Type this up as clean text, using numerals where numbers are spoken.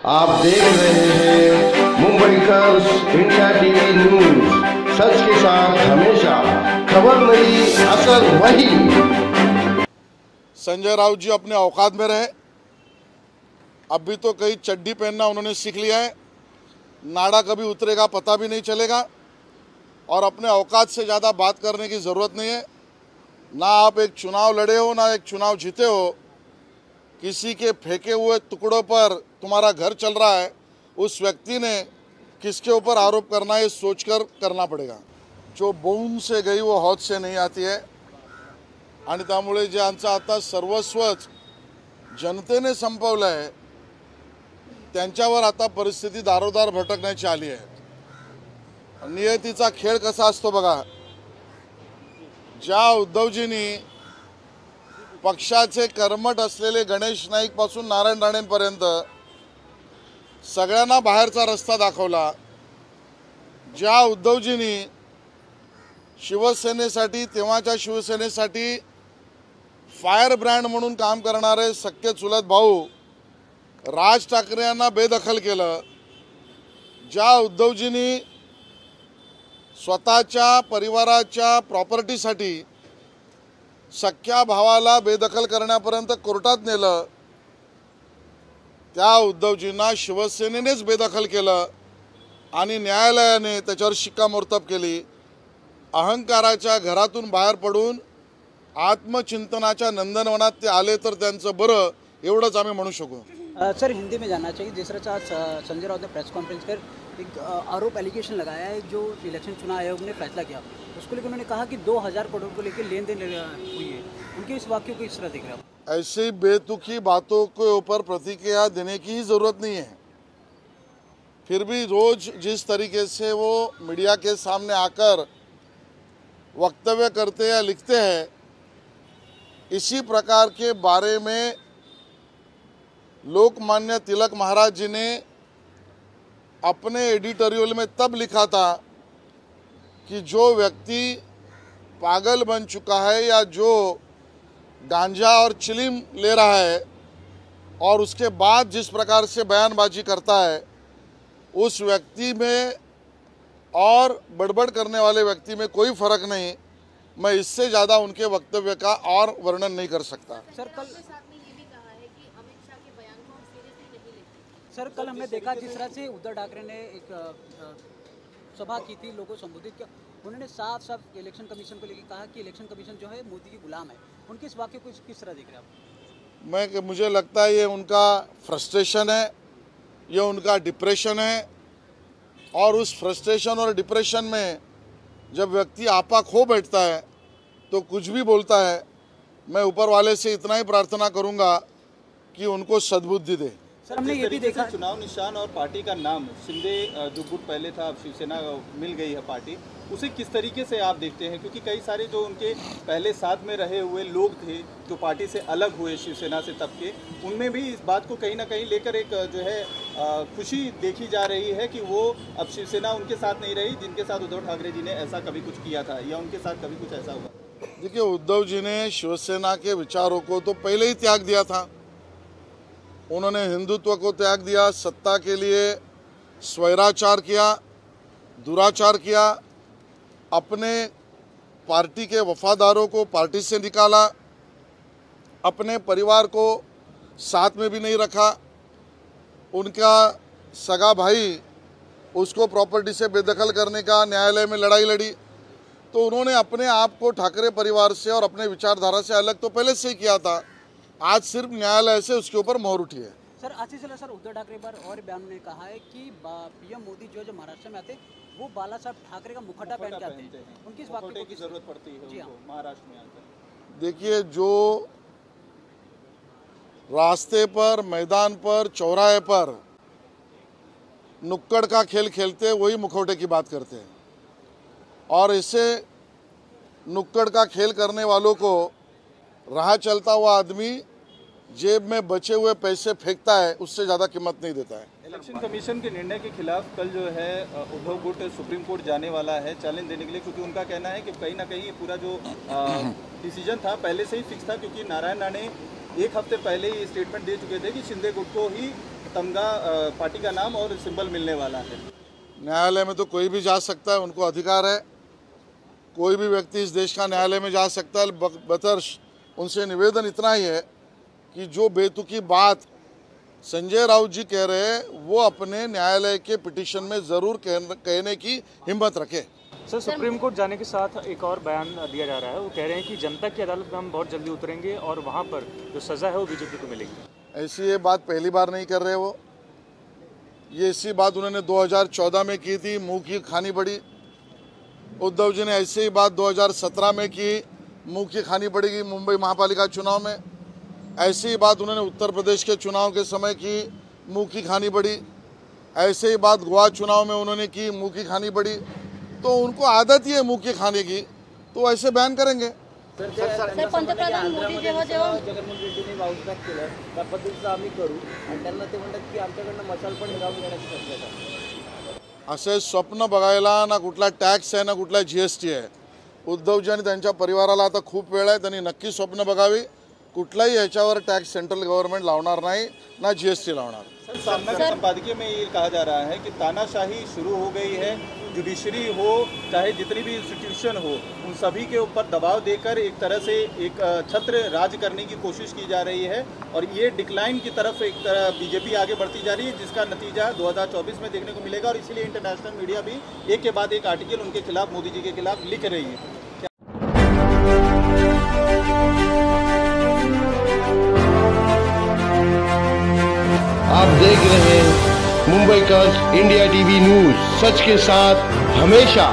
आप देख रहे हैं मुंबई कर्स इंडिया टीवी न्यूज। सच के साथ हमेशा, खबर नहीं असल वही। संजय राउत जी अपने औकात में रहे। अभी तो कहीं चड्डी पहनना उन्होंने सीख लिया है, नाड़ा कभी उतरेगा पता भी नहीं चलेगा और अपने औकात से ज़्यादा बात करने की ज़रूरत नहीं है। ना आप एक चुनाव लड़े हो ना एक चुनाव जीते हो। किसी के फेंके हुए टुकड़ों पर तुम्हारा घर चल रहा है, उस व्यक्ति ने किसके ऊपर आरोप करना है सोचकर करना पड़ेगा। जो बोंब से गई वो हौद से नहीं आती है आणि त्यामुळे जे आमचं आता सर्वस्वच जनतेने संपवलं आहे त्यांच्यावर आता परिस्थिती दारोदार भटकण्याची आली आहे। नियतीचा खेळ कसा असतो बघा। ज्या उद्धवजींनी पक्षाचे कर्मठ असलेले गणेश नाईक पासून नारायण राणेंपर्यंत सगळ्यांना बाहेरचा रस्ता दाखवला, ज्या उद्धवजींनी शिवसेनेसाठी तेव्हाच्या शिवसेनेसाठी फायर ब्रँड म्हणून काम करणारे सख्खे चुलत भाऊ राज ठाकरे यांना बेदखल केलं, ज्या उद्धवजींनी स्वतःच्या परिवाराच्या प्रॉपर्टीसाठी सख्या भावाला बेदखल करण्यापर्यंत कोर्टात नेलं, त्या उद्धवजींना शिवसेनेनेच बेदखल केलं आणि न्यायालयाने त्याच्यावर शिक्कामोर्तब केली। अहंकाराच्या घरातून बाहेर पडून आत्मचिंतनाच्या नंदनवनात ते आले तर त्यांचं बरं, एवढंच आम्ही म्हणू शकू। सर, हिंदी में जानना चाहिए। जिस तरह से आज संजय राउत ने प्रेस कॉन्फ्रेंस कर एक आरोप एलिगेशन लगाया है जो इलेक्शन चुनाव आयोग ने फैसला किया, उसको लेकर उन्होंने कहा कि 2000 करोड़ को लेकर लेन देन हुई है। उनके इस वाक्य को इस तरह देख रहे हो? ऐसी बेतुकी बातों के ऊपर प्रतिक्रिया देने की ही ज़रूरत नहीं है। फिर भी रोज़ जिस तरीके से वो मीडिया के सामने आकर वक्तव्य करते या लिखते हैं, इसी प्रकार के बारे में लोकमान्य तिलक महाराज जी ने अपने एडिटोरियल में तब लिखा था कि जो व्यक्ति पागल बन चुका है या जो गांजा और चिलिम ले रहा है और उसके बाद जिस प्रकार से बयानबाजी करता है, उस व्यक्ति में और बड़बड़ करने वाले व्यक्ति में कोई फर्क नहीं। मैं इससे ज़्यादा उनके वक्तव्य का और वर्णन नहीं कर सकता। सर, कल हमने देखा जिस तरह से उद्धव ठाकरे ने एक सभा की थी, लोगों को संबोधित किया, उन्होंने साफ साफ इलेक्शन कमीशन को लेकर कहा कि इलेक्शन कमीशन जो है मोदी की गुलाम है। उनके इस वाक्य को किस तरह देख रहे हैं आप? मुझे लगता है ये उनका फ्रस्ट्रेशन है, ये उनका डिप्रेशन है और उस फ्रस्ट्रेशन और डिप्रेशन में जब व्यक्ति आपा खो बैठता है तो कुछ भी बोलता है। मैं ऊपर वाले से इतना ही प्रार्थना करूंगा कि उनको सद्बुद्धि दे। सर, हमने ये भी देखा चुनाव निशान और पार्टी का नाम शिंदे जो गुट पहले था, अब शिवसेना मिल गई है पार्टी, उसे किस तरीके से आप देखते हैं? क्योंकि कई सारे जो उनके पहले साथ में रहे हुए लोग थे जो पार्टी से अलग हुए शिवसेना से तब के, उनमें भी इस बात को कहीं ना कहीं लेकर एक जो है खुशी देखी जा रही है कि वो अब शिवसेना उनके साथ नहीं रही जिनके साथ उद्धव ठाकरे जी ने ऐसा कभी कुछ किया था या उनके साथ कभी कुछ ऐसा हुआ। देखिए, उद्धव जी ने शिवसेना के विचारों को तो पहले ही त्याग दिया था। उन्होंने हिंदुत्व को त्याग दिया, सत्ता के लिए स्वैराचार किया, दुराचार किया, अपने पार्टी के वफादारों को पार्टी से निकाला, अपने परिवार को साथ में भी नहीं रखा। उनका सगा भाई उसको प्रॉपर्टी से बेदखल करने का न्यायालय में लड़ाई लड़ी, तो उन्होंने अपने आप को ठाकरे परिवार से और अपने विचारधारा से अलग तो पहले से ही किया था। आज सिर्फ न्यायालय से उसके ऊपर मोहर उठी है। सर, आशीष चला सर, उद्धव ठाकरे पर और बयान में कहा है कि पीएम मोदी जो महाराष्ट्र में आते वो बाला साहब ठाकरे का मुखौटा पहन के आते हैं। उनकी इस वाक्य की जरूरत पड़ती है उनको महाराष्ट्र में आकर। देखिए, जो रास्ते पर, मैदान पर, चौराहे पर नुक्कड़ का खेल खेलते वही मुखौटे की बात करते हैं और इससे नुक्कड़ का खेल करने वालों को राह चलता हुआ आदमी जेब में बचे हुए पैसे फेंकता है, उससे ज़्यादा कीमत नहीं देता है। इलेक्शन कमीशन के निर्णय के खिलाफ कल जो है उद्धव गुट सुप्रीम कोर्ट जाने वाला है चैलेंज देने के लिए, क्योंकि उनका कहना है कि कहीं ना कहीं पूरा जो डिसीजन था पहले से ही फिक्स था, क्योंकि नारायण राणे एक हफ्ते पहले ही स्टेटमेंट दे चुके थे कि शिंदे गुट को ही तमगा पार्टी का नाम और सिंबल मिलने वाला है। न्यायालय में तो कोई भी जा सकता है, उनको अधिकार है। कोई भी व्यक्ति इस देश का न्यायालय में जा सकता है। बतर्श उनसे निवेदन इतना ही है कि जो बेतुकी बात संजय राउत जी कह रहे हैं वो अपने न्यायालय के पिटीशन में ज़रूर कहने की हिम्मत रखे। सर, सुप्रीम कोर्ट जाने के साथ एक और बयान दिया जा रहा है। वो कह रहे हैं कि जनता की अदालत में हम बहुत जल्दी उतरेंगे और वहाँ पर जो सज़ा है वो बीजेपी को मिलेगी। ऐसी ये बात पहली बार नहीं कर रहे वो। ये इसी बात उन्होंने 2014 में की थी, मुंह की खानी पड़ी। उद्धव जी ने ऐसी ही बात 2017 में की, मुंह की खानी पड़ेगी मुंबई महापालिका चुनाव में। ऐसी ही बात उन्होंने उत्तर प्रदेश के चुनाव के समय की, मुंह की खानी पड़ी। ऐसे ही बात गोवा चुनाव में उन्होंने की, मुंह की खानी पड़ी। तो उनको आदत ही है मुंह की खाने की, तो ऐसे बयान करेंगे। सर, पंतप्रधान मोदी जेव्हा जगनमोहन रेड्डीने बाउन्स बॅक केलं त्या पद्धतीचं आम्ही करू आणि त्यांना ते म्हणतात की आमच्याकडनं मशाल पण हिरावून घेण्याची शक्यता। असे स्वप्न बघायला ना कुठला टॅक्स आहे ना कुठला GST आहे। उद्धवजी आणि त्यांच्या परिवाराला आता खूप वेळ आहे, त्यांनी नक्की स्वप्न बघावी। कुठलाही ह्याच्यावर टॅक्स सेंट्रल गव्हर्नमेंट लावणार नाही, ना GST लावणार। सर, सामना के संपादकीय में ये कहा जा रहा है कि तानाशाही शुरू हो गई है। जुडिशरी हो चाहे जितनी भी इंस्टीट्यूशन हो, उन सभी के ऊपर दबाव देकर एक तरह से एक छत्र राज करने की कोशिश की जा रही है और ये डिक्लाइन की तरफ एक तरह बीजेपी आगे बढ़ती जा रही है, जिसका नतीजा 2024 में देखने को मिलेगा। और इसीलिए इंटरनेशनल मीडिया भी एक के बाद एक आर्टिकल उनके खिलाफ, मोदी जी के खिलाफ लिख रही है। आप देख रहे हैं मुंबई का इंडिया टीवी न्यूज, सच के साथ हमेशा।